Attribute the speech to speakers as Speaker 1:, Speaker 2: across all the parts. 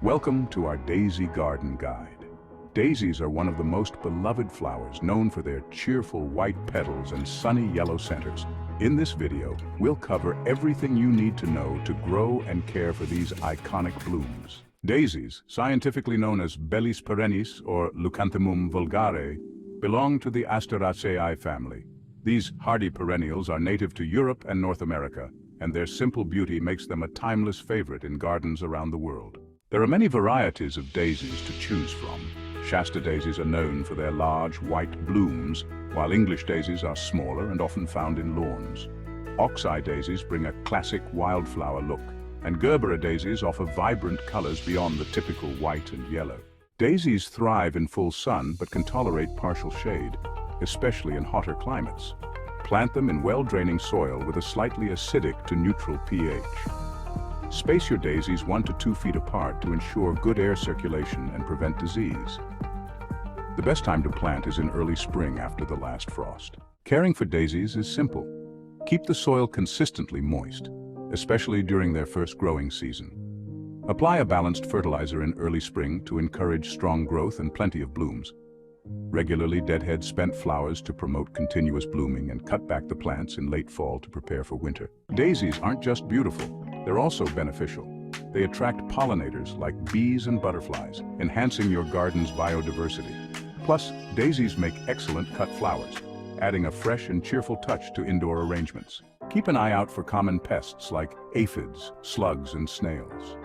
Speaker 1: Welcome to our Daisy Garden Guide. Daisies are one of the most beloved flowers, known for their cheerful white petals and sunny yellow centers. In this video, we'll cover everything you need to know to grow and care for these iconic blooms. Daisies, scientifically known as Bellis perennis or Leucanthemum vulgare, belong to the Asteraceae family. These hardy perennials are native to Europe and North America, and their simple beauty makes them a timeless favorite in gardens around the world. There are many varieties of daisies to choose from. Shasta daisies are known for their large white blooms, while English daisies are smaller and often found in lawns. Oxeye daisies bring a classic wildflower look, and Gerbera daisies offer vibrant colors beyond the typical white and yellow. Daisies thrive in full sun but can tolerate partial shade, especially in hotter climates. Plant them in well-draining soil with a slightly acidic to neutral pH. Space your daisies 1 to 2 feet apart to ensure good air circulation and prevent disease. The best time to plant is in early spring after the last frost. Caring for daisies is simple. Keep the soil consistently moist, especially during their first growing season. Apply a balanced fertilizer in early spring to encourage strong growth and plenty of blooms. Regularly deadhead spent flowers to promote continuous blooming and cut back the plants in late fall to prepare for winter. Daisies aren't just beautiful, they're also beneficial. They attract pollinators like bees and butterflies, enhancing your garden's biodiversity. Plus, daisies make excellent cut flowers, adding a fresh and cheerful touch to indoor arrangements. Keep an eye out for common pests like aphids, slugs, and snails.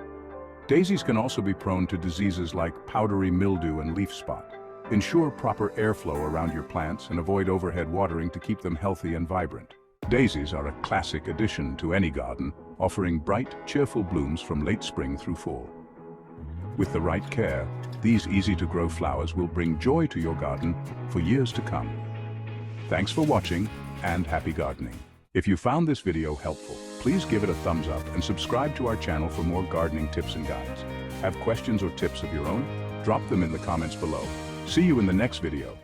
Speaker 1: Daisies can also be prone to diseases like powdery mildew and leaf spot. Ensure proper airflow around your plants and avoid overhead watering to keep them healthy and vibrant. Daisies are a classic addition to any garden, offering bright, cheerful blooms from late spring through fall. With the right care, these easy-to-grow flowers will bring joy to your garden for years to come. Thanks for watching, and happy gardening. If you found this video helpful, please give it a thumbs up and subscribe to our channel for more gardening tips and guides. Have questions or tips of your own? Drop them in the comments below. See you in the next video.